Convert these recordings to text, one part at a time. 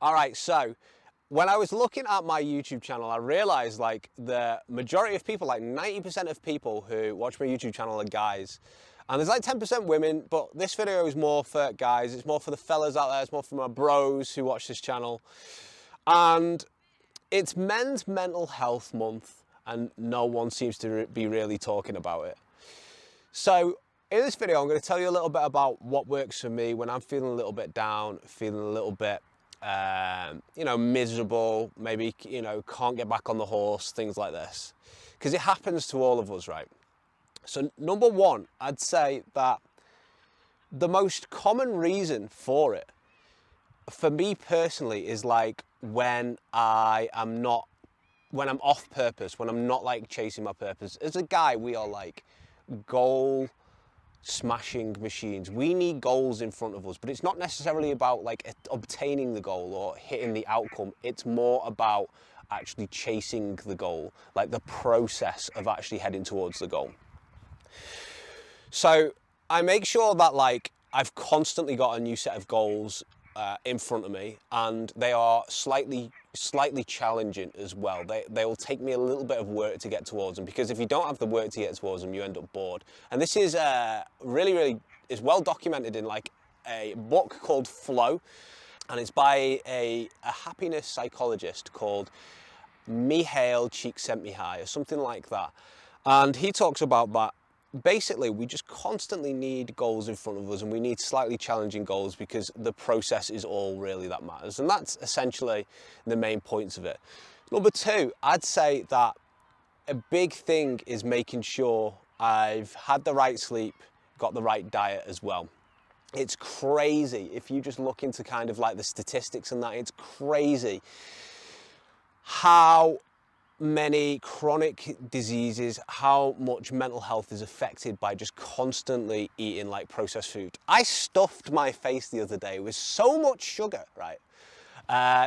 All right, so when I was looking at my YouTube channel, I realized like the majority of people, like 90% of people who watch my YouTube channel are guys. And there's like 10% women, but this video is more for guys. It's more for the fellas out there. It's more for my bros who watch this channel. And it's Men's Mental Health Month, and no one seems to be really talking about it. So in this video, I'm going to tell you a little bit about what works for me when I'm feeling a little bit down, feeling a little bit, miserable, maybe, can't get back on the horse, things like this. Because it happens to all of us, right? So number one, I'd say that the most common reason for it, for me personally, is like when I'm off purpose, when I'm not like chasing my purpose. As a guy, we are like goal smashing machines. We need goals in front of us, but it's not necessarily about like obtaining the goal or hitting the outcome. It's more about actually chasing the goal, like the process of actually heading towards the goal. So I make sure that like I've constantly got a new set of goals in front of me, and they are slightly challenging as well. They will take me a little bit of work to get towards them, because if you don't have the work to get towards them, you end up bored. And this is really is well documented in like a book called Flow, and it's by a happiness psychologist called Mihaly Csikszentmihalyi or something like that. And he talks about that. Basically, we just constantly need goals in front of us, and we need slightly challenging goals because the process is all really that matters. And that's essentially the main points of it. Number two, I'd say that a big thing is making sure I've had the right sleep, got the right diet as well. It's crazy. If you just look into kind of like the statistics and that, it's crazy how many chronic diseases, how much mental health is affected by just constantly eating like processed food. I stuffed my face the other day with so much sugar, right?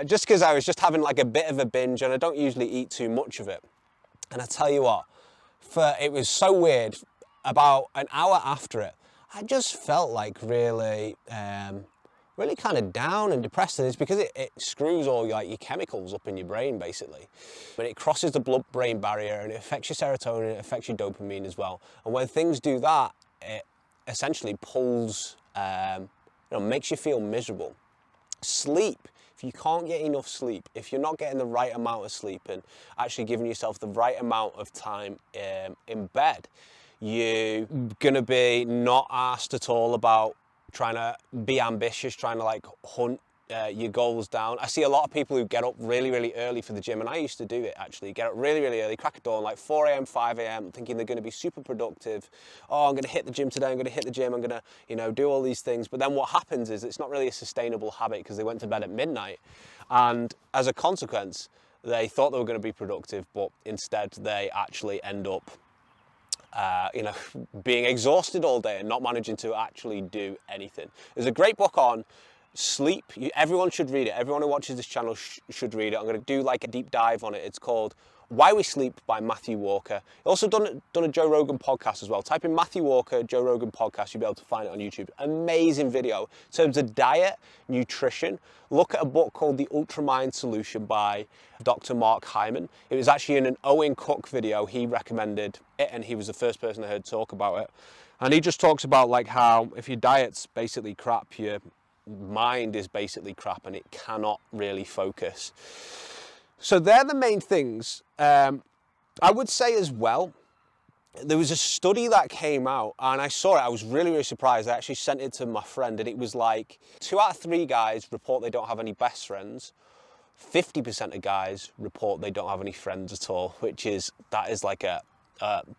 Just because I was just having like a bit of a binge, and I don't usually eat too much of it. And I tell you what, it was so weird. About an hour after it, I just felt like really kind of down and depressed, and it's because it screws all your chemicals up in your brain, basically. But it crosses the blood-brain barrier, and it affects your serotonin, it affects your dopamine as well. And when things do that, it essentially pulls, makes you feel miserable. Sleep. If you can't get enough sleep, if you're not getting the right amount of sleep and actually giving yourself the right amount of time in bed, you're gonna be not asked at all about trying to be ambitious, trying to like hunt your goals down. I see a lot of people who get up really early for the gym, and I used to do it actually. Get up really early, crack a dawn, like 4 a.m, 5 a.m, thinking they're going to be super productive. Oh, I'm going to hit the gym today, I'm going to hit the gym, I'm going to, do all these things. But then what happens is it's not really a sustainable habit, because they went to bed at midnight. And as a consequence, they thought they were going to be productive, but instead they actually end up being exhausted all day and not managing to actually do anything. There's a great book on sleep. Everyone should read it. Everyone who watches this channel should read it. I'm going to do like a deep dive on it. It's called Why We Sleep by Matthew Walker. Also done a Joe Rogan podcast as well. Type in Matthew Walker, Joe Rogan podcast. You'll be able to find it on YouTube. Amazing video. In terms of diet, nutrition, look at a book called The Ultramind Solution by Dr. Mark Hyman. It was actually in an Owen Cook video. He recommended it, and he was the first person I heard talk about it. And he just talks about like how if your diet's basically crap, your mind is basically crap, and it cannot really focus. So they're the main things. I would say as well, there was a study that came out, and I saw it, I was really surprised. I actually sent it to my friend, and it was like 2 out of 3 guys report they don't have any best friends. 50% of guys report they don't have any friends at all, that is like a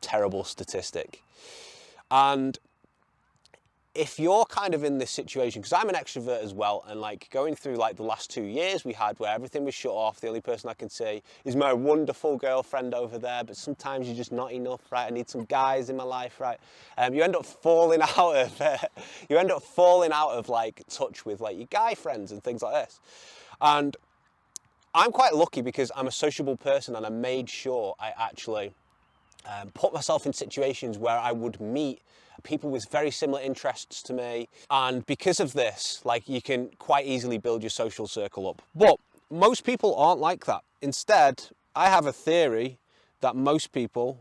terrible statistic. And if you're kind of in this situation, because I'm an extrovert as well, and like going through like the last 2 years we had where everything was shut off, the only person I can see is my wonderful girlfriend over there, but sometimes you're just not enough, right? I need some guys in my life, right? You end up falling out of like touch with like your guy friends and things like this. And I'm quite lucky because I'm a sociable person, and I made sure I actually put myself in situations where I would meet people with very similar interests to me. And because of this, like, you can quite easily build your social circle up. But most people aren't like that. Instead, I have a theory that most people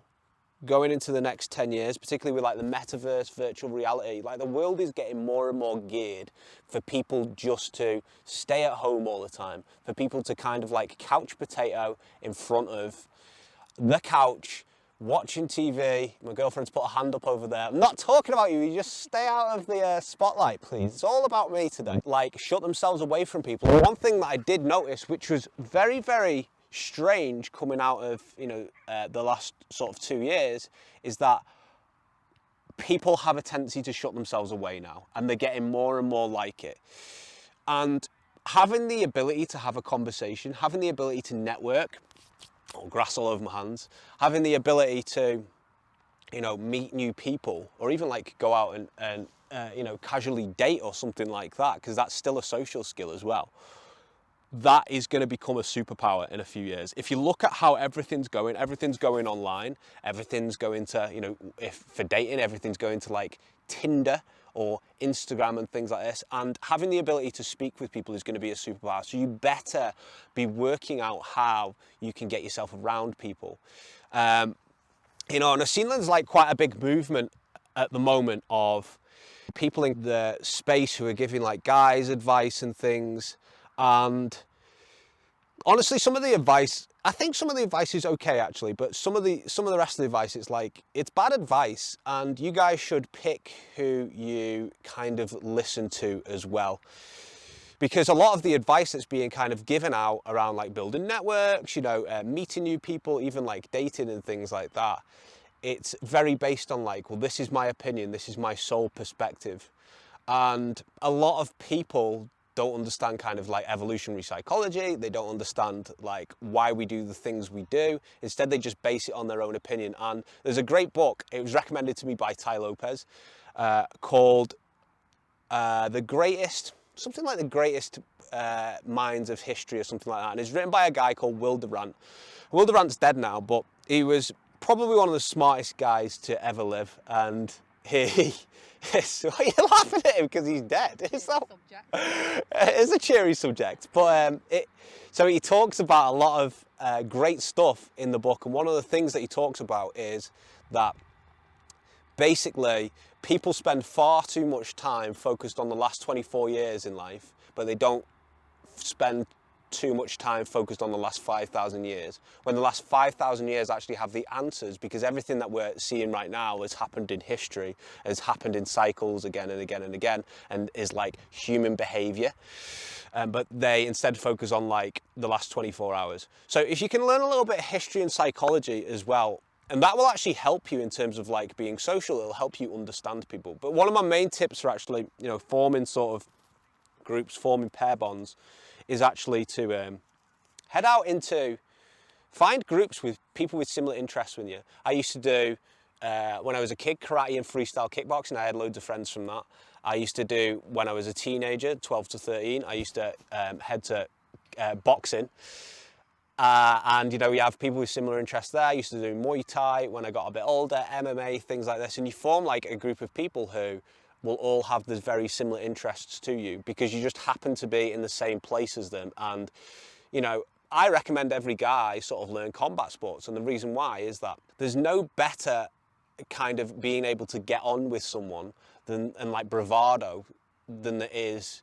going into the next 10 years, particularly with like the metaverse, virtual reality, like the world is getting more and more geared for people just to stay at home all the time, for people to kind of like couch potato in front of the couch, watching TV. My girlfriend's put a hand up over there. I'm not talking about you, you just stay out of the spotlight, please. It's all about me today. Like, shut themselves away from people. And one thing that I did notice, which was very, very strange coming out of, you know, the last sort of 2 years, is that people have a tendency to shut themselves away now, and they're getting more and more like it. And having the ability to have a conversation, having the ability to network, oh, grass all over my hands, having the ability to, you know, meet new people, or even like go out and you know, casually date or something like that, because that's still a social skill as well. That is going to become a superpower in a few years. If you look at how everything's going online, everything's going to, you know, if for dating, everything's going to like Tinder or Instagram and things like this. And having the ability to speak with people is going to be a superpower. So you better be working out how you can get yourself around people. You know, and I've seen there's like quite a big movement at the moment of people in the space who are giving like guys advice and things. And honestly, some of the advice, I think some of the advice is okay actually, but some of the rest of the advice, it's like, it's bad advice, and you guys should pick who you kind of listen to as well. Because a lot of the advice that's being kind of given out around like building networks, you know, meeting new people, even like dating and things like that, it's very based on like, well, this is my opinion, this is my sole perspective. And a lot of people don't understand kind of like evolutionary psychology. They don't understand like why we do the things we do. Instead, they just base it on their own opinion. And there's a great book, it was recommended to me by Ty Lopez, called The Greatest, something like The Greatest Minds of History or something like that. And it's written by a guy called Will Durant. Will Durant's dead now, but he was probably one of the smartest guys to ever live. And he you're laughing at him because he's dead. It's a cheery subject, but so he talks about a lot of great stuff in the book, and one of the things that he talks about is that basically people spend far too much time focused on the last 24 years in life, but they don't spend too much time focused on the last 5,000 years, when the last 5,000 years actually have the answers, because everything that we're seeing right now has happened in history, has happened in cycles again and again and again, and is like human behavior. But they instead focus on like the last 24 hours. So if you can learn a little bit of history and psychology as well, and that will actually help you in terms of like being social, it'll help you understand people. But one of my main tips for actually, you know, forming sort of groups, forming pair bonds, is actually to head out into, find groups with people with similar interests with you. I used to do, when I was a kid, karate and freestyle kickboxing. I had loads of friends from that. I used to do, when I was a teenager, 12 to 13, I used to head to boxing. And, you know, we have people with similar interests there. I used to do Muay Thai when I got a bit older, MMA, things like this. And you form like a group of people who will all have the very similar interests to you, because you just happen to be in the same place as them. And, you know, I recommend every guy sort of learn combat sports. And the reason why is that there's no better kind of being able to get on with someone than, and like bravado, than there is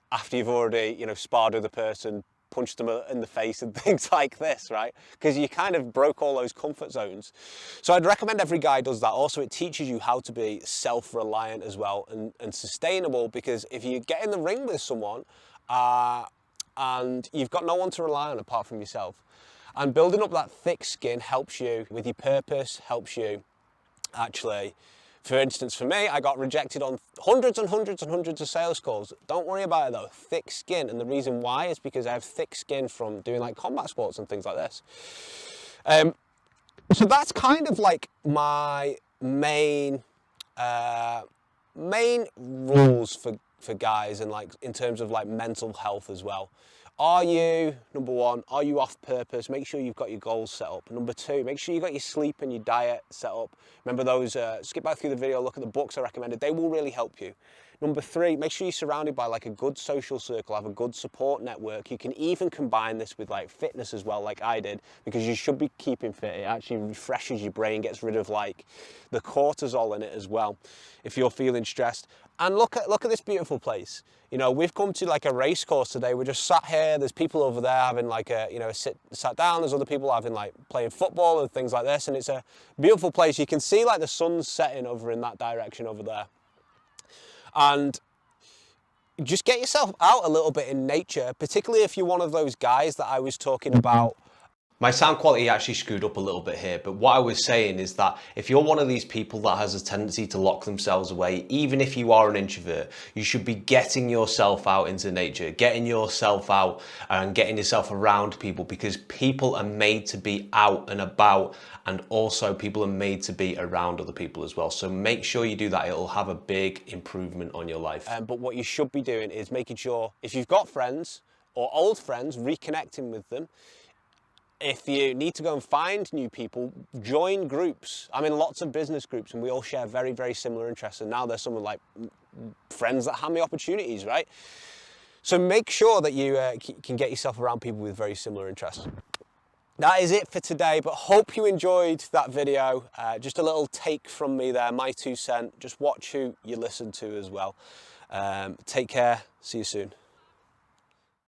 after you've already, you know, sparred with a person, punched them in the face and things like this, right? Because you kind of broke all those comfort zones. So I'd recommend every guy does that. Also, it teaches you how to be self-reliant as well, and sustainable, because if you get in the ring with someone and you've got no one to rely on apart from yourself, and building up that thick skin helps you with your purpose, helps you actually. For instance, for me, I got rejected on hundreds and hundreds and hundreds of sales calls. Don't worry about it though, thick skin. And the reason why is because I have thick skin from doing like combat sports and things like this. So that's kind of like my main rules for guys, and like in terms of like mental health as well. Are you, number one, are you off purpose? Make sure you've got your goals set up. Number two, make sure you got your sleep and your diet set up. Remember those, skip back through the video, look at the books I recommended. They will really help you. Number three, make sure you're surrounded by like a good social circle, have a good support network. You can even combine this with like fitness as well, like I did, because you should be keeping fit. It actually refreshes your brain, gets rid of like the cortisol in it as well, if you're feeling stressed. And look at this beautiful place. You know, we've come to like a race course today. We're just sat here. There's people over there having like a, you know, sat down. There's other people having like playing football and things like this. And it's a beautiful place. You can see like the sun's setting over in that direction over there. And just get yourself out a little bit in nature, particularly if you're one of those guys that I was talking about. My sound quality actually screwed up a little bit here, but what I was saying is that if you're one of these people that has a tendency to lock themselves away, even if you are an introvert, you should be getting yourself out into nature, getting yourself out and getting yourself around people, because people are made to be out and about, and also people are made to be around other people as well. So make sure you do that. It'll have a big improvement on your life. But what you should be doing is making sure, if you've got friends or old friends, reconnecting with them. If you need to go and find new people, join groups. I'm in lots of business groups and we all share very, very similar interests. And now there's some like friends that hand me opportunities, right? So make sure that you can get yourself around people with very similar interests. That is it for today, but hope you enjoyed that video. Just a little take from me there, my 2 cents. Just watch who you listen to as well. Take care. See you soon.